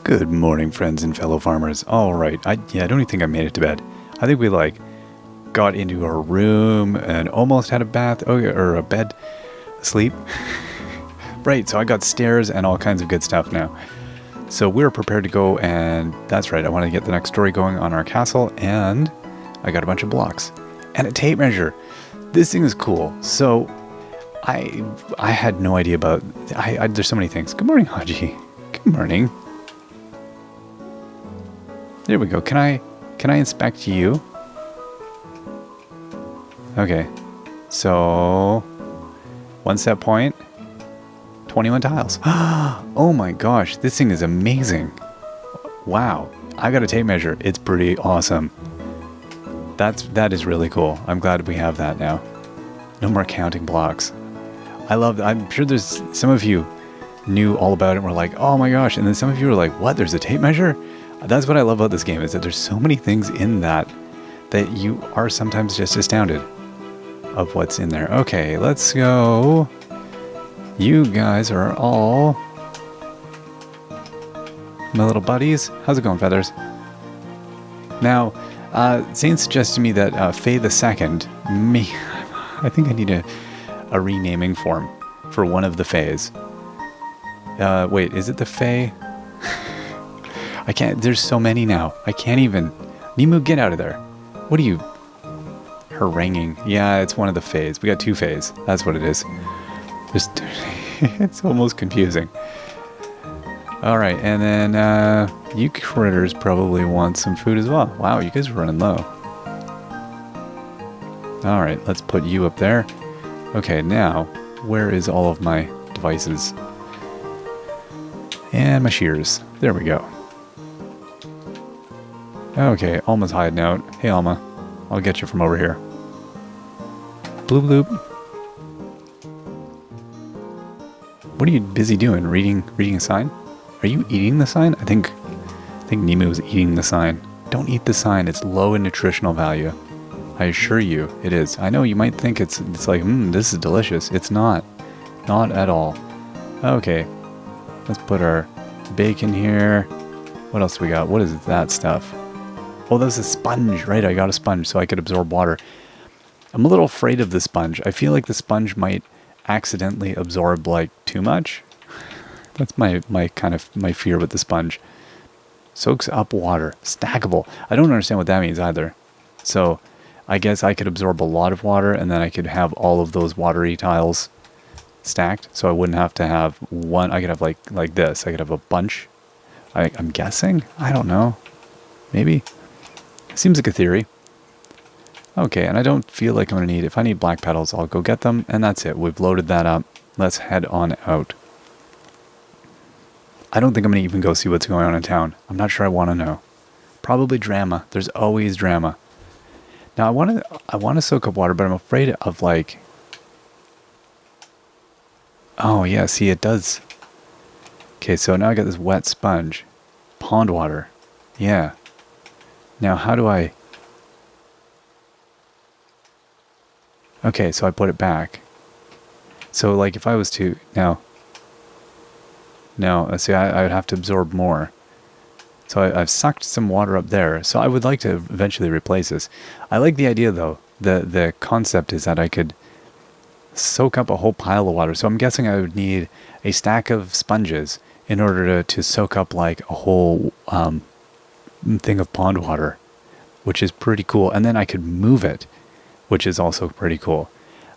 Good morning, friends and fellow farmers. All right, I don't even think I made it to bed. I think we got into our room and almost had a bath, or a bed, asleep. Right, so I got stairs and all kinds of good stuff now. So we're prepared to go, and that's right, I want to get the next story going on our castle, and I got a bunch of blocks and a tape measure. This thing is cool. So I had no idea about. There's so many things. Good morning, Haji. Good morning. There we go. Can I inspect you? Okay. So, one set point, 21 tiles. Oh my gosh, this thing is amazing. Wow. I got a tape measure. It's pretty awesome. That is really cool. I'm glad we have that now. No more counting blocks. I love that. I'm sure there's some of you knew all about it and were like, oh my gosh. And then some of you were like, what? There's a tape measure? That's what I love about this game, is that there's so many things in that you are sometimes just astounded of what's in there. Okay, let's go. You guys are all my little buddies. How's it going, Feathers? Now, Zane suggested to me that Faye the Second, I think I need a renaming form for one of the Fays. Wait, is it the Fae? I can't, there's so many now. I can't even. Nemu, get out of there. What are you haranguing? Yeah, it's one of the Fays. We got two Fays. That's what it is. Just, it's almost confusing. Alright, and then you critters probably want some food as well. Wow, you guys are running low. Alright, let's put you up there. Okay, now, where is all of my devices? And my shears. There we go. Okay, Alma's hiding out. Hey, Alma. I'll get you from over here. Bloop bloop. What are you busy doing? Reading a sign? Are you eating the sign? I think Nemu was eating the sign. Don't eat the sign. It's low in nutritional value. I assure you, it is. I know you might think it's like, this is delicious. It's not. Not at all. Okay. Let's put our bacon here. What else do we got? What is that stuff? Oh, that's a sponge, right? I got a sponge so I could absorb water. I'm a little afraid of the sponge. I feel like the sponge might accidentally absorb too much. That's my fear with the sponge. Soaks up water. Stackable. I don't understand what that means either. So I guess I could absorb a lot of water, and then I could have all of those watery tiles stacked. So I wouldn't have to have one. I could have like this. I could have a bunch. I'm guessing. I don't know. Maybe. Seems like a theory. Okay, and I don't feel like I'm going to need... If I need black petals, I'll go get them, and that's it. We've loaded that up. Let's head on out. I don't think I'm going to even go see what's going on in town. I'm not sure I want to know. Probably drama. There's always drama. Now, I want to soak up water, but I'm afraid of Oh, yeah, see, it does. Okay, so now I got this wet sponge. Pond water. Yeah. Now, how do I... Okay, so I put it back. So, if I was to... No, see, I would have to absorb more. So I've sucked some water up there. So I would like to eventually replace this. I like the idea, though. The concept is that I could soak up a whole pile of water. So I'm guessing I would need a stack of sponges in order to soak up, a whole... thing of pond water, which is pretty cool. And then I could move it, which is also pretty cool.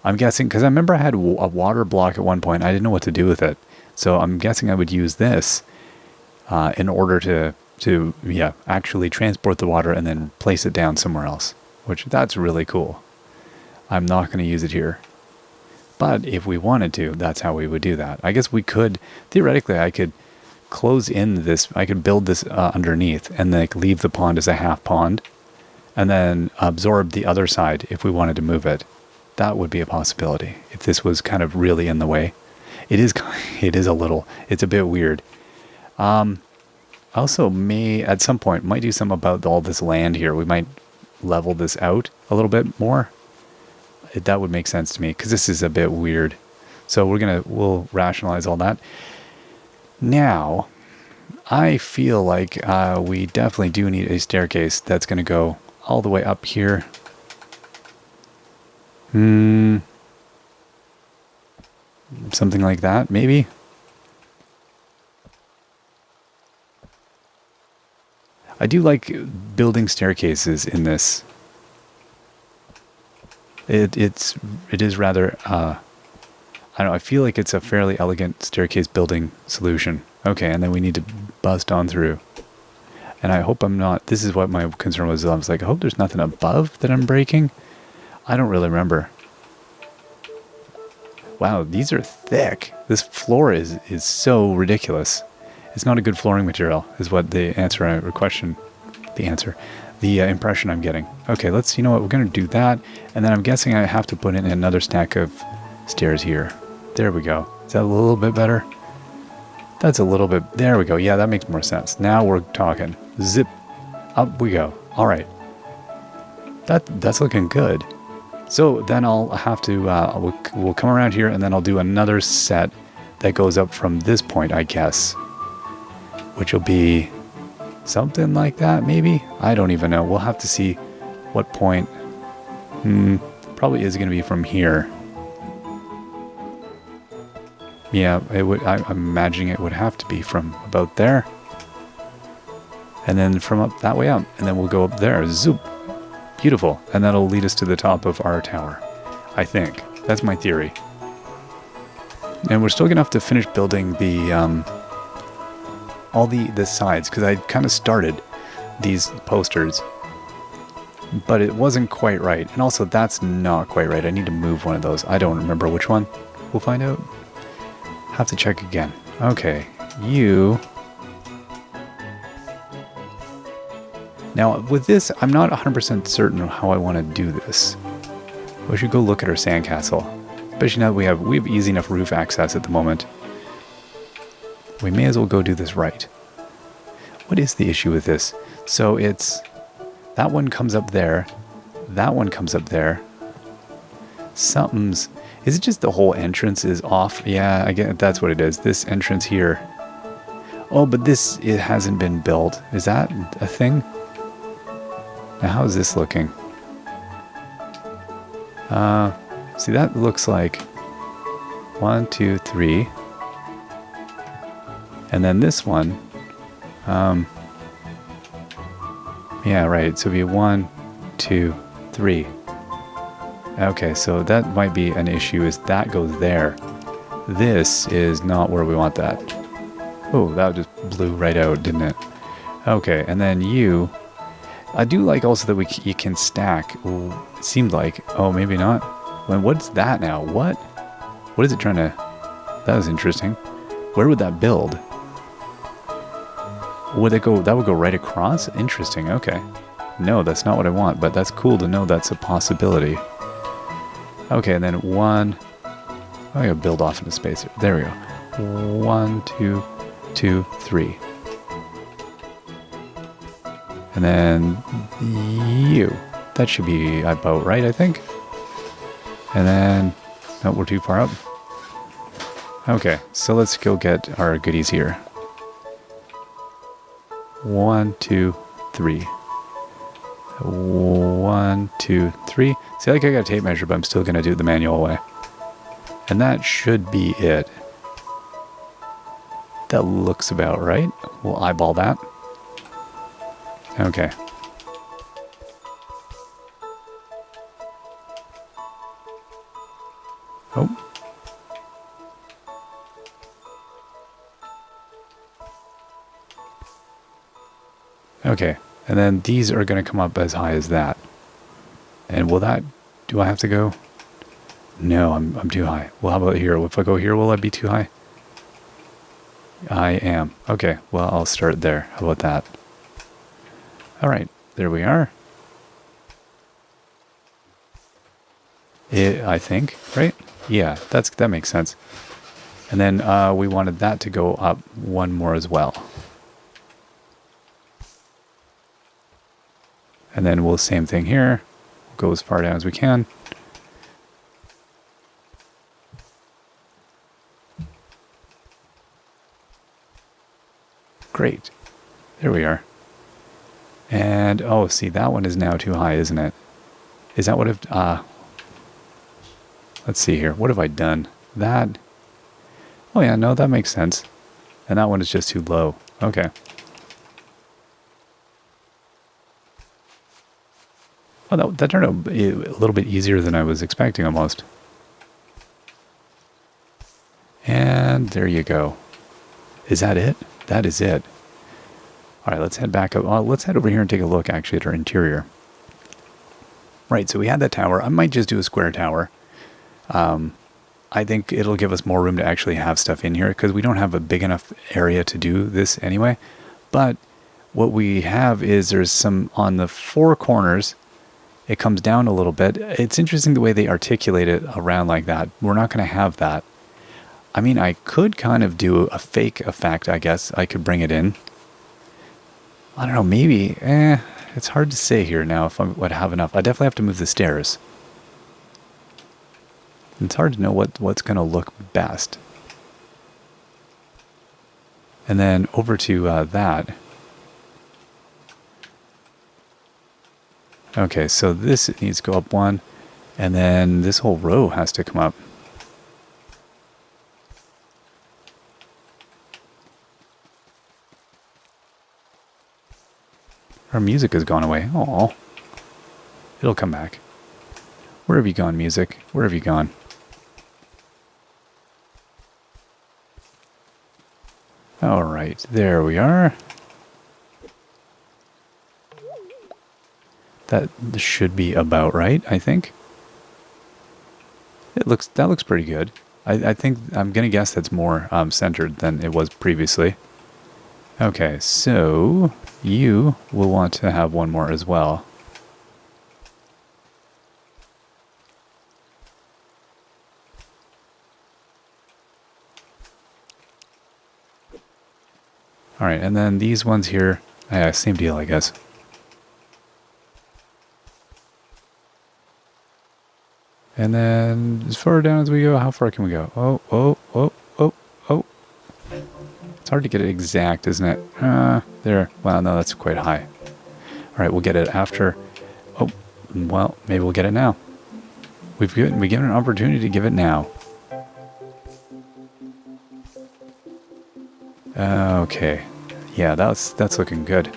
I'm guessing, because I remember I had a water block at one point. I didn't know what to do with it. So I'm guessing I would use this in order to actually transport the water and then place it down somewhere else, which that's really cool. I'm not going to use it here. But if we wanted to, that's how we would do that. I guess we could, theoretically, I could close in this, I could build this underneath and leave the pond as a half pond and then absorb the other side if we wanted to move it. That would be a possibility if this was kind of really in the way. It is a little, it's a bit weird. Also at some point might do something about all this land here. We might level this out a little bit more. That would make sense to me because this is a bit weird. So we'll rationalize all that. Now, I feel like we definitely do need a staircase that's going to go all the way up here. Something like that, maybe? I do like building staircases in this. It is rather, I don't know, I feel like it's a fairly elegant staircase building solution. Okay, and then we need to bust on through. And I hope I'm not, this is what my concern was. I was like, I hope there's nothing above that I'm breaking. I don't really remember. Wow, these are thick. This floor is so ridiculous. It's not a good flooring material, is what the answer or question, the impression I'm getting. Okay, let's, you know what, we're going to do that. And then I'm guessing I have to put in another stack of stairs here. There we go. Is that a little bit better? That's a little bit, there we go. Yeah, that makes more sense. Now we're talking. Zip, up we go. All right. That's looking good. So then I'll have to, we'll come around here and then I'll do another set that goes up from this point, I guess. Which will be something like that, maybe? I don't even know. We'll have to see what point. Probably is going to be from here. Yeah, it would. I'm imagining it would have to be from about there. And then from up that way up. And then we'll go up there. Zoop. Beautiful. And that'll lead us to the top of our tower. I think. That's my theory. And we're still going to have to finish building the all the sides, because I kind of started these posters, but it wasn't quite right. And also that's not quite right. I need to move one of those. I don't remember which one. We'll find out. Have to check again. Okay, you. Now with this, I'm not 100% certain how I want to do this. We should go look at our sandcastle. Especially now that we have easy enough roof access at the moment. We may as well go do this right. What is the issue with this? So it's, that one comes up there. That one comes up there. Something's, is it just the whole entrance is off? Yeah, I get that's what it is. This entrance here. Oh, but this, it hasn't been built. Is that a thing? Now, how is this looking? See, that looks like 1, 2, 3. And then this one, yeah, right. So it'd be 1, 2, 3. Okay, so that might be an issue, is that goes there. This is not where we want that. Oh, that just blew right out, didn't it? Okay, and then you, I do like also that you can stack. Ooh, it seemed like, oh, maybe not. Well, what's that now? What is it trying to, that was interesting. Where would that build? Would it go, that would go right across? Interesting, okay. No, that's not what I want, but that's cool to know that's a possibility. Okay, and then 1, I gotta build off into space here. There we go. 1, 2, 2, 3. And then you. That should be about right, I think. And then, no, we're too far up. Okay, so let's go get our goodies here. 1, 2, 3. 1, 2, 3. See, like I got a tape measure, but I'm still going to do it the manual way. And that should be it. That looks about right. We'll eyeball that. Okay. Oh. Okay. And then these are going to come up as high as that. And will that, do I have to go? No, I'm too high. Well, how about here? If I go here, will I be too high? I am. Okay, well, I'll start there. How about that? All right, there we are. I think, right? Yeah, that makes sense. And then we wanted that to go up one more as well. And then we'll same thing here. Go as far down as we can. Great. There we are. And, oh, see, that one is now too high, isn't it? Is that what I've... let's see here. What have I done? That... Oh, yeah, no, that makes sense. And that one is just too low. Okay. Oh, that turned out a little bit easier than I was expecting, almost. And there you go. Is that it? That is it. All right, let's head back up. Let's head over here and take a look, actually, at our interior. Right, so we had that tower. I might just do a square tower. I think it'll give us more room to actually have stuff in here because we don't have a big enough area to do this anyway. But what we have is there's some on the four corners. It comes down a little bit. It's interesting the way they articulate it around like that. We're not going to have that. I mean, I could kind of do a fake effect, I guess. I could bring it in. I don't know, maybe. It's hard to say here now if I would have enough. I definitely have to move the stairs. It's hard to know what's going to look best. And then over to that. Okay, so this needs to go up one. And then this whole row has to come up. Our music has gone away. Oh, it'll come back. Where have you gone, music? Where have you gone? All right, there we are. That should be about right, I think. That looks pretty good. I think I'm gonna guess that's more centered than it was previously. Okay, so you will want to have one more as well. All right, and then these ones here, same deal, I guess. And then as far down as we go, how far can we go? Oh, oh, oh, oh, oh. It's hard to get it exact, isn't it? There. Well, no, that's quite high. All right, we'll get it after. Oh, well, maybe we'll get it now. We've given an opportunity to give it now. Okay. Yeah, that's looking good.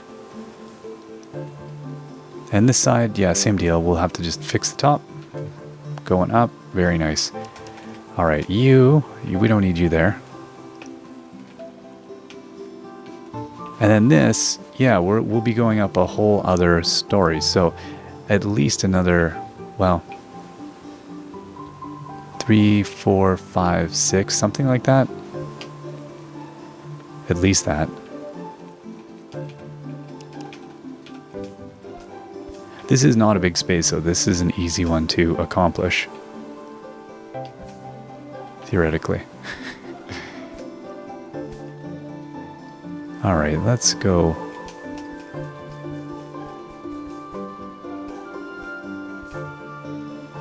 And this side, yeah, same deal. We'll have to just fix the top. Going up. Very nice. All right, you we don't need you there. And then this, yeah, we'll be going up a whole other story. So at least another, well, 3, 4, 5, 6, something like that. At least that. This is not a big space, so this is an easy one to accomplish. Theoretically. All right, let's go.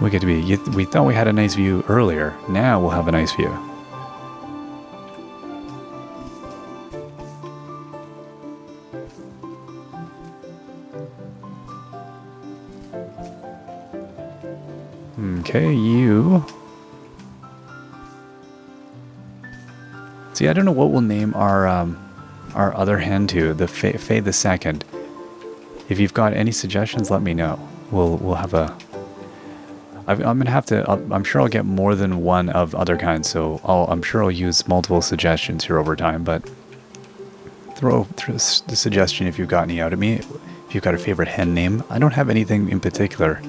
We get to be. We thought we had a nice view earlier. Now we'll have a nice view. Okay, you. See, I don't know what we'll name our other hen to, the Faye the Second. If you've got any suggestions, let me know. We'll have a. I'm gonna have to. I'm sure I'll get more than one of other kinds, so I'm sure I'll use multiple suggestions here over time. But throw the suggestion if you've got any out at me. If you've got a favorite hen name, I don't have anything in particular.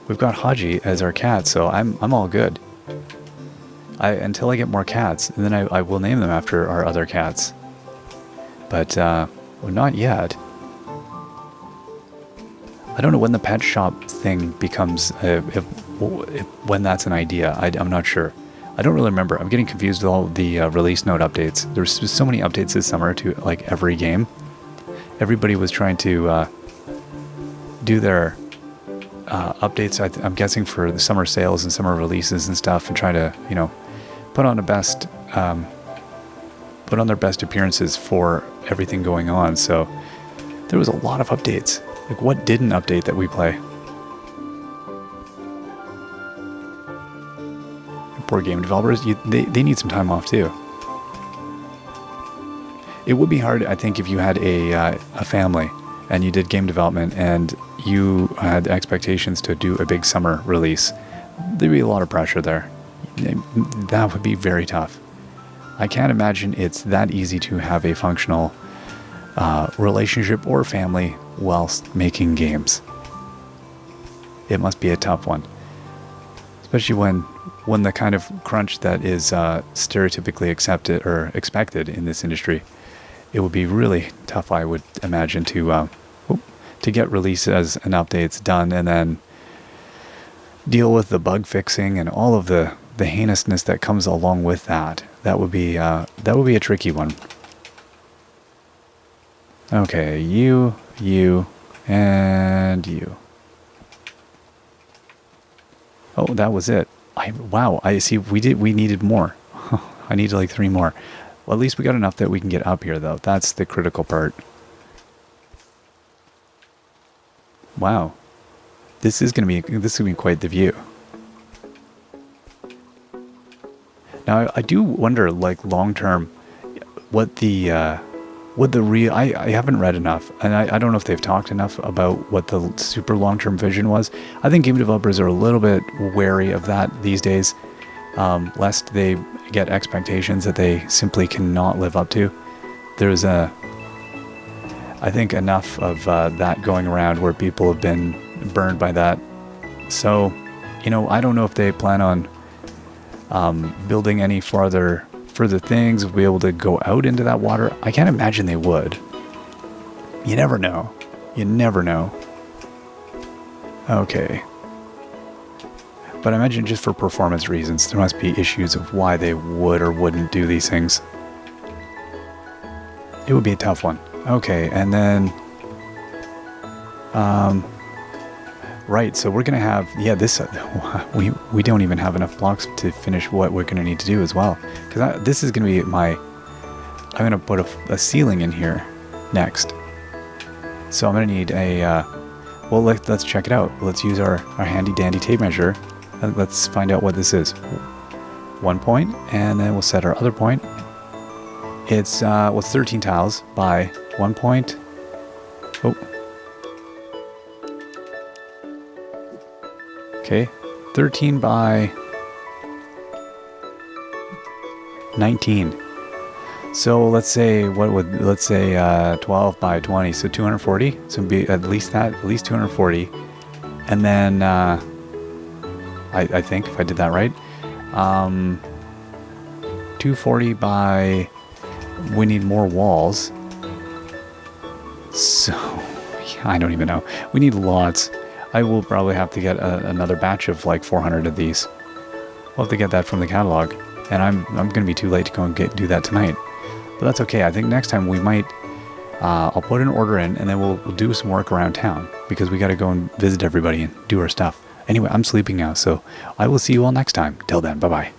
We've got Haji as our cat, so I'm all good. Until I get more cats, and then I will name them after our other cats. But well, not yet. I don't know when the pet shop thing becomes, when that's an idea. I'm not sure. I don't really remember. I'm getting confused with all the release note updates. There's so many updates this summer to like every game. Everybody was trying to do their updates, I'm guessing, for the summer sales and summer releases and stuff, and try to, put on a best put on their best appearances for everything going on. So there was a lot of updates. Like, what didn't update that we play? Poor game developers, they need some time off too. It would be hard, I think, if you had a family and you did game development and you had expectations to do a big summer release. There'd be a lot of pressure there. That would be very tough. I can't imagine it's that easy to have a functional relationship or family whilst making games. It must be a tough one. Especially when the kind of crunch that is stereotypically accepted or expected in this industry, it would be really tough, I would imagine, to get releases and updates done and then deal with the bug fixing and all of the heinousness that comes along with that. That would be a tricky one. Okay, you, and you. Oh, that was it. Wow, I see. We needed more. I needed like 3 more. Well, at least we got enough that we can get up here, though. That's the critical part. Wow, this is gonna be quite the view. Now, I do wonder, like, long term, what the real... I haven't read enough, and I don't know if they've talked enough about what the super long-term vision was. I think game developers are a little bit wary of that these days, lest they get expectations that they simply cannot live up to. There's I think enough of that going around where people have been burned by that. So, I don't know if they plan on building any further things, be able to go out into that water. I can't imagine they would. You never know. Okay. But I imagine just for performance reasons, there must be issues of why they would or wouldn't do these things. It would be a tough one. Okay, and then... right, so we're going to have... Yeah, this... we don't even have enough blocks to finish what we're going to need to do as well. Because this is going to be my... I'm going to put a ceiling in here next. So I'm going to need a... well, let's check it out. Let's use our handy-dandy tape measure. And let's find out what this is. 1 point, and then we'll set our other point. It's 13 tiles by 1 point. Oh. Okay, 13 by 19. So let's say 12 by 20, so 240. So it'd be at least 240. And then I think if I did that right, 240 by, we need more walls. So I don't even know. We need lots. I will probably have to get another batch of like 400 of these. We'll have to get that from the catalog, and I'm going to be too late to go and do that tonight. But that's okay. I think next time we might. I'll put an order in, and then we'll do some work around town because we got to go and visit everybody and do our stuff. Anyway, I'm sleeping now, so I will see you all next time. Till then, bye bye.